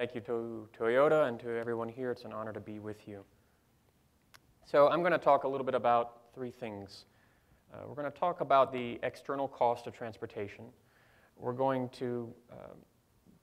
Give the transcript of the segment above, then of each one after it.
Thank you to Toyota and to everyone here. It's an honor to be with you. So I'm going to talk a little bit about three things. We're going to talk about the external cost of transportation. We're going to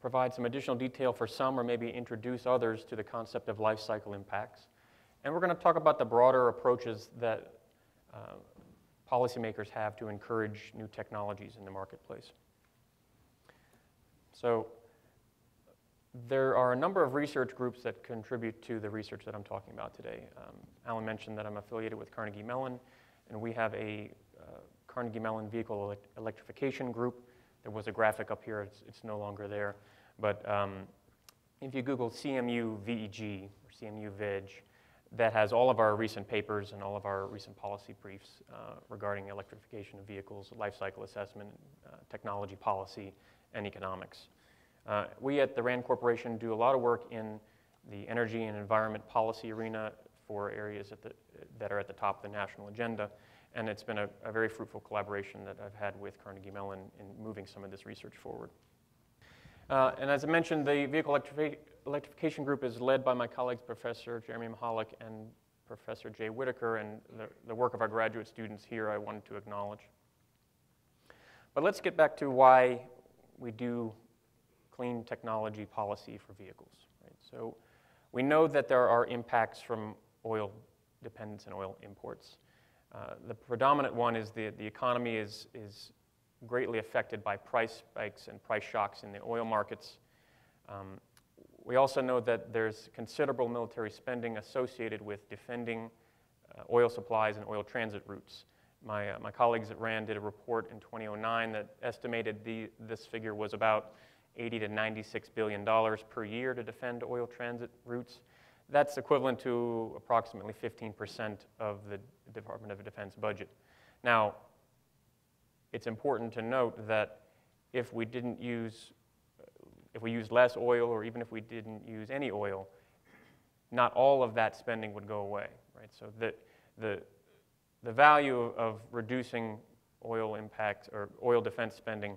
provide some additional detail for some, or maybe introduce others to the concept of life cycle impacts. And we're going to talk about the broader approaches that policymakers have to encourage new technologies in the marketplace. So there are a number of research groups that contribute to the research that I'm talking about today. Alan mentioned that I'm affiliated with Carnegie Mellon, and we have a Carnegie Mellon Vehicle Electrification Group. There was a graphic up here. It's no longer there. But if you Google CMU VEG or CMU VEG, that has all of our recent papers and all of our recent policy briefs regarding electrification of vehicles, life cycle assessment, technology policy, and economics. We at the RAND Corporation do a lot of work in the energy and environment policy arena for areas that are at the top of the national agenda, and it's been a very fruitful collaboration that I've had with Carnegie Mellon in moving some of this research forward. And as I mentioned, the Vehicle Electrification Group is led by my colleagues, Professor Jeremy Mahalik and Professor Jay Whitaker, and the work of our graduate students here I wanted to acknowledge. But let's get back to why we do clean technology policy for vehicles. Right? So we know that there are impacts from oil dependence and oil imports. The predominant one is the economy is greatly affected by price spikes and price shocks in the oil markets. We also know that there's considerable military spending associated with defending oil supplies and oil transit routes. My colleagues at RAND did a report in 2009 that estimated this figure was about $80 to $96 billion per year to defend oil transit routes. That's equivalent to approximately 15% of the Department of Defense budget. Now, it's important to note that if we used less oil, or even if we didn't use any oil, not all of that spending would go away, right? So the value of reducing oil impact or oil defense spending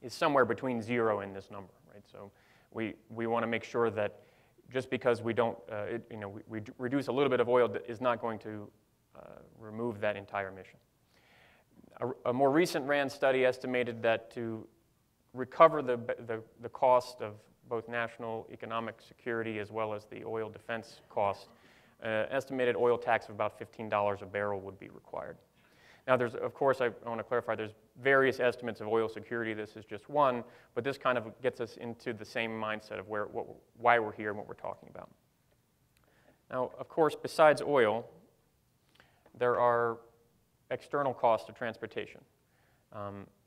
is somewhere between 0 and this number, right? So we want to make sure that just because we don't, we reduce a little bit of oil is not going to remove that entire mission. A more recent RAND study estimated that to recover the cost of both national economic security as well as the oil defense cost, estimated oil tax of about $15 a barrel would be required. Now, of course, I want to clarify, there's various estimates of oil security. This is just one, but this kind of gets us into the same mindset of why we're here and what we're talking about. Now, of course, besides oil, there are external costs of transportation.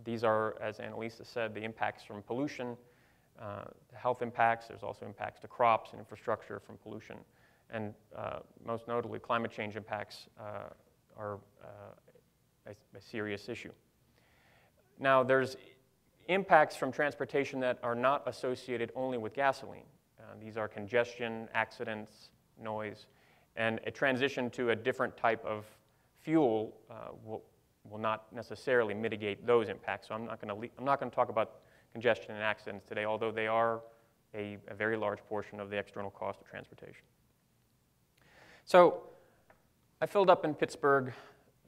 These are, as Annalisa said, the impacts from pollution, the health impacts. There's also impacts to crops and infrastructure from pollution. And most notably, climate change impacts are a serious issue. Now, there's impacts from transportation that are not associated only with gasoline. These are congestion, accidents, noise, and a transition to a different type of fuel will not necessarily mitigate those impacts. So I'm not going to talk about congestion and accidents today, although they are a very large portion of the external cost of transportation. So I filled up in Pittsburgh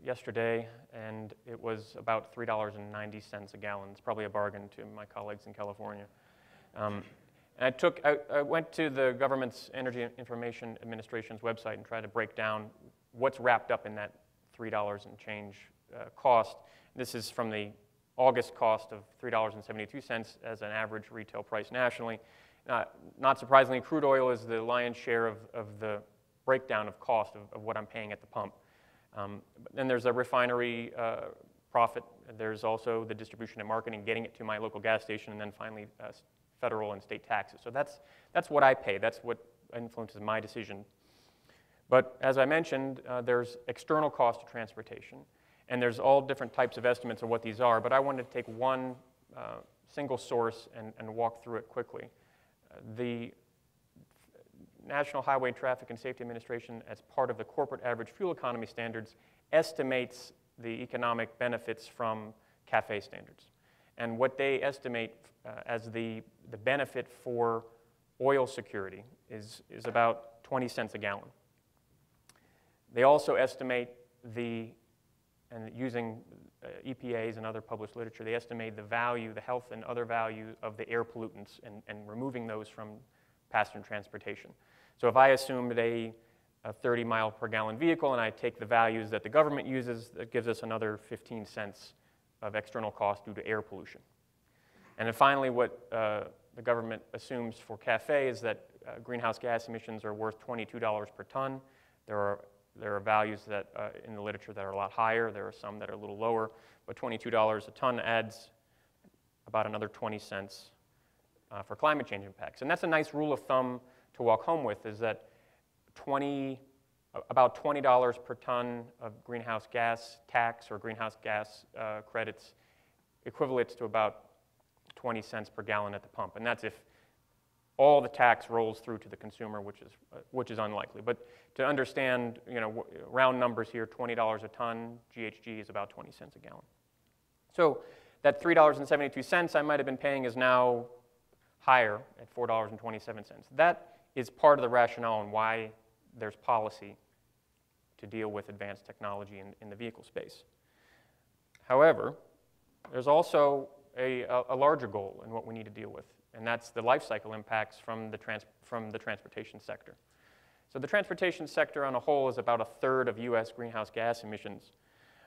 yesterday, and it was about $3.90 a gallon. It's probably a bargain to my colleagues in California. And I went to the government's Energy Information Administration's website and tried to break down what's wrapped up in that $3 and change cost. This is from the August cost of $3.72 as an average retail price nationally. Not surprisingly, crude oil is the lion's share of the breakdown of cost of what I'm paying at the pump. Then there's a refinery profit. There's also the distribution and marketing, getting it to my local gas station, and then finally federal and state taxes. So that's what I pay. That's what influences my decision. But as I mentioned, there's external cost of transportation, and there's all different types of estimates of what these are, but I wanted to take one single source and walk through it quickly. The National Highway Traffic and Safety Administration, as part of the corporate average fuel economy standards, estimates the economic benefits from CAFE standards. And what they estimate as the benefit for oil security is about 20 cents a gallon. They also estimate and using EPAs and other published literature, they estimate the value, the health and other value of the air pollutants and removing those from passenger transportation. So if I assumed a 30 mile per gallon vehicle and I take the values that the government uses, that gives us another 15 cents of external cost due to air pollution. And then finally, what the government assumes for CAFE is that greenhouse gas emissions are worth $22 per ton. There are values that in the literature that are a lot higher. There are some that are a little lower, but $22 a ton adds about another 20 cents for climate change impacts. And that's a nice rule of thumb to walk home with, is that about $20 per ton of greenhouse gas tax or greenhouse gas credits equivalates to about 20 cents per gallon at the pump. And that's if all the tax rolls through to the consumer, which is unlikely. But to understand, round numbers here, $20 a ton, GHG is about 20 cents a gallon. So that $3.72 I might have been paying is now higher at $4.27. That is part of the rationale on why there's policy to deal with advanced technology in the vehicle space. However, there's also a larger goal in what we need to deal with, and that's the life cycle impacts from the transportation sector. So the transportation sector on a whole is about a third of US greenhouse gas emissions.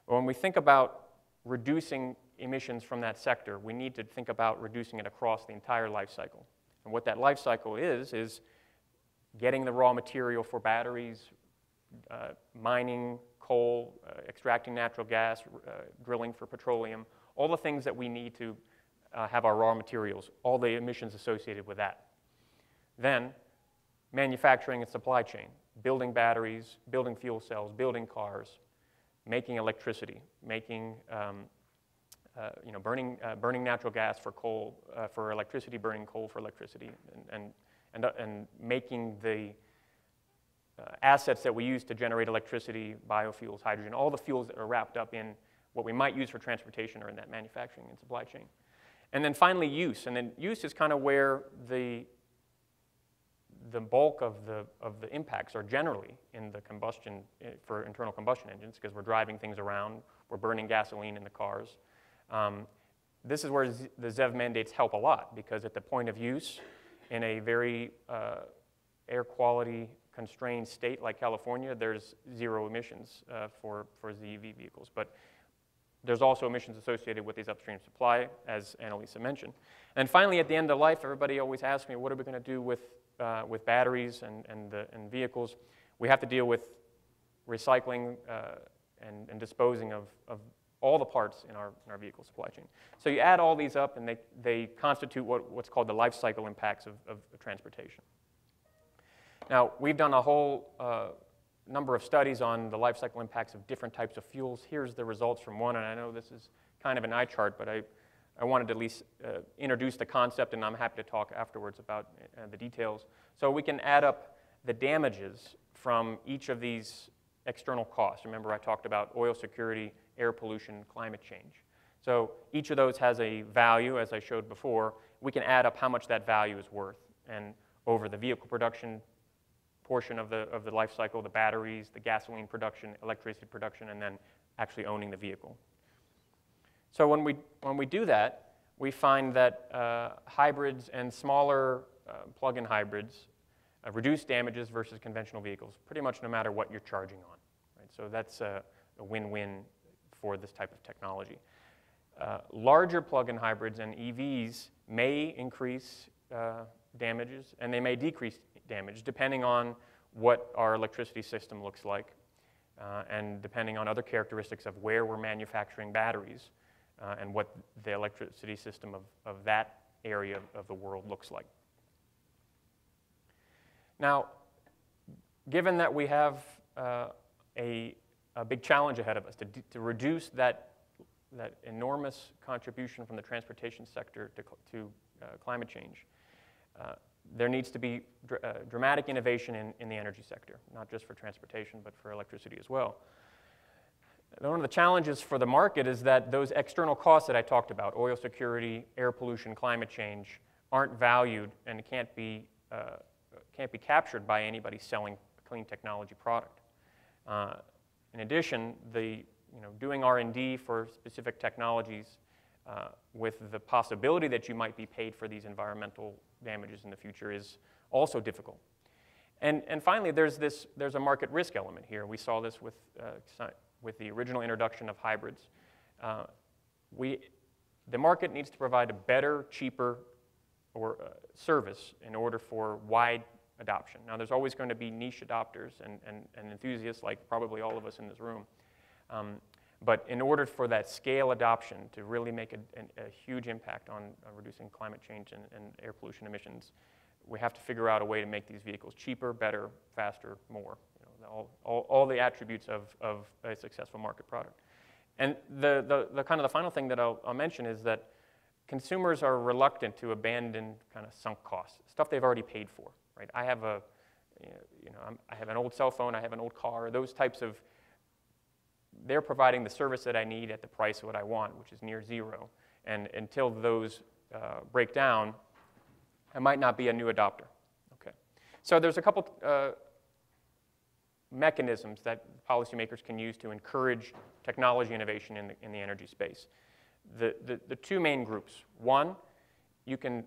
But when we think about reducing emissions from that sector, we need to think about reducing it across the entire life cycle. And what that life cycle is getting the raw material for batteries, mining coal, extracting natural gas, drilling for petroleum, all the things that we need to have our raw materials, all the emissions associated with that. Then, manufacturing and supply chain, building batteries, building fuel cells, building cars, making electricity, making, burning natural gas for coal, for electricity, burning coal for electricity, and making the assets that we use to generate electricity, biofuels, hydrogen, all the fuels that are wrapped up in what we might use for transportation or in that manufacturing and supply chain. And then finally, use. And then use is kind of where the bulk of the impacts are generally in the combustion, for internal combustion engines, because we're driving things around, we're burning gasoline in the cars. This is where the ZEV mandates help a lot, because at the point of use, in a very air quality constrained state like California, there's zero emissions for ZEV vehicles. But there's also emissions associated with these upstream supply, as Annalisa mentioned. And finally, at the end of life, everybody always asks me, what are we going to do with batteries and vehicles? We have to deal with recycling and disposing of all the parts in our vehicle supply chain. So you add all these up, and they constitute what's called the life cycle impacts of transportation. Now, we've done a whole number of studies on the life cycle impacts of different types of fuels. Here's the results from one, and I know this is kind of an eye chart, but I wanted to at least introduce the concept, and I'm happy to talk afterwards about the details. So we can add up the damages from each of these external costs. Remember, I talked about oil security, air pollution, climate change. So each of those has a value, as I showed before. We can add up how much that value is worth, and over the vehicle production portion of the life cycle, the batteries, the gasoline production, electricity production, and then actually owning the vehicle. So when we do that, we find that hybrids and smaller plug-in hybrids reduce damages versus conventional vehicles, pretty much no matter what you're charging on. Right? So that's a win-win for this type of technology. Larger plug-in hybrids and EVs may increase damages, and they may decrease damage, depending on what our electricity system looks like, and depending on other characteristics of where we're manufacturing batteries, and what the electricity system of that area of the world looks like. Now, given that we have a big challenge ahead of us to reduce that enormous contribution from the transportation sector to climate change, there needs to be dramatic innovation in the energy sector, not just for transportation, but for electricity as well. One of the challenges for the market is that those external costs that I talked about, oil security, air pollution, climate change, aren't valued and can't be captured by anybody selling a clean technology product. In addition, doing R&D for specific technologies with the possibility that you might be paid for these environmental damages in the future is also difficult. And finally, there's a market risk element here. We saw this with the original introduction of hybrids. The market needs to provide a better, cheaper service in order for wide adoption. Now, there's always going to be niche adopters and enthusiasts, like probably all of us in this room. But in order for that scale adoption to really make a huge impact on reducing climate change and air pollution emissions, we have to figure out a way to make these vehicles cheaper, better, faster, more. All the attributes of a successful market product. And the kind of the final thing that I'll mention is that consumers are reluctant to abandon kind of sunk costs, stuff they've already paid for. Right? I have I have an old cell phone, I have an old car, those types of. They're providing the service that I need at the price of what I want, which is near zero. And until those break down, I might not be a new adopter. Okay. So there's a couple mechanisms that policymakers can use to encourage technology innovation in the energy space. The two main groups. One, you can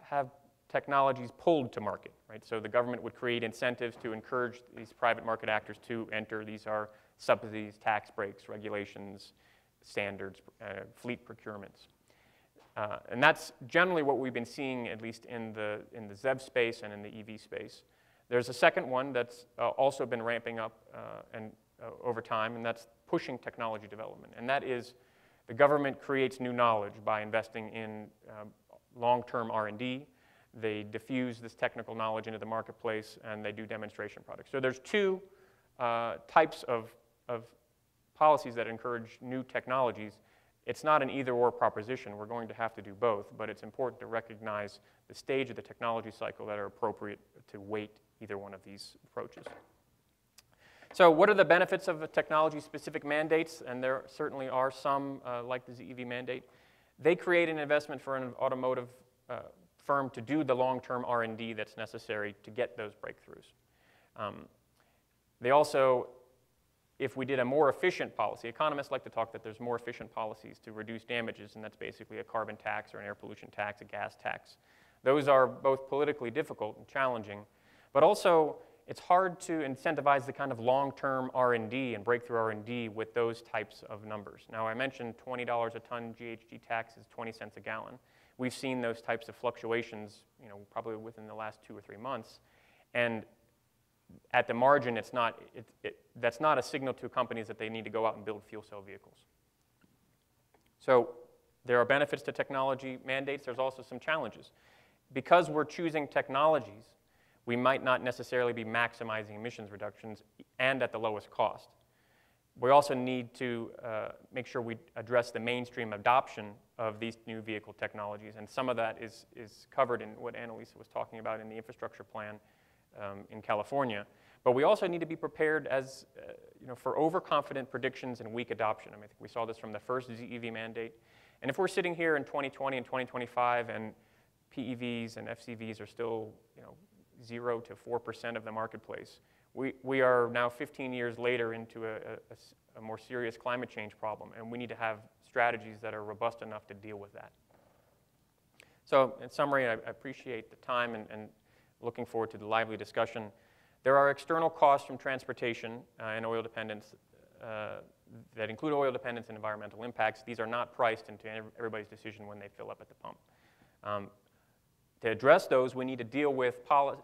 have technologies pulled to market. Right? So the government would create incentives to encourage these private market actors to enter. These are subsidies, tax breaks, regulations, standards, fleet procurements. And that's generally what we've been seeing, at least in the ZEV space and in the EV space. There's a second one that's also been ramping up over time, and that's pushing technology development. And that is the government creates new knowledge by investing in long-term R&D. They diffuse this technical knowledge into the marketplace, and they do demonstration products. So there's two types of policies that encourage new technologies. It's not an either-or proposition. We're going to have to do both, but it's important to recognize the stage of the technology cycle that are appropriate to weight either one of these approaches. So what are the benefits of technology-specific mandates? And there certainly are some, like the ZEV mandate. They create an investment for an automotive firm to do the long-term R&D that's necessary to get those breakthroughs. They also, if we did a more efficient policy, economists like to talk that there's more efficient policies to reduce damages, and that's basically a carbon tax or an air pollution tax, a gas tax. Those are both politically difficult and challenging, but also it's hard to incentivize the kind of long-term R&D and breakthrough R&D with those types of numbers. Now, I mentioned $20 a ton GHG tax is 20 cents a gallon. We've seen those types of fluctuations, probably within the last 2 or 3 months, and at the margin, that's not a signal to companies that they need to go out and build fuel cell vehicles. So there are benefits to technology mandates. There's also some challenges. Because we're choosing technologies, we might not necessarily be maximizing emissions reductions and at the lowest cost. We also need to make sure we address the mainstream adoption of these new vehicle technologies, and some of that is covered in what Annalisa was talking about in the infrastructure plan in California. But we also need to be prepared for overconfident predictions and weak adoption. I think we saw this from the first ZEV mandate. And if we're sitting here in 2020 and 2025 and PEVs and FCVs are still 0 to 4% of the marketplace, we are now 15 years later into a more serious climate change problem, and we need to have strategies that are robust enough to deal with that. So in summary, I appreciate the time and looking forward to the lively discussion. There are external costs from transportation and oil dependence that include oil dependence and environmental impacts. These are not priced into everybody's decision when they fill up at the pump. To address those, we need to deal with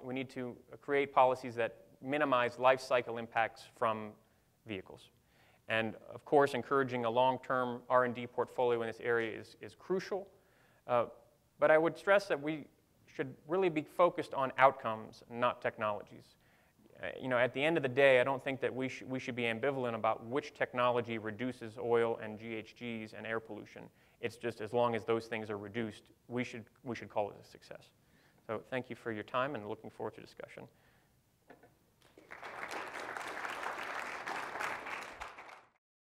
we need to create policies that minimize life cycle impacts from vehicles. And of course, encouraging a long-term R&D portfolio in this area is crucial. But I would stress that we should really be focused on outcomes, not technologies. At the end of the day, I don't think that we should be ambivalent about which technology reduces oil and GHGs and air pollution. It's just as long as those things are reduced, we should call it a success. So thank you for your time, and looking forward to discussion.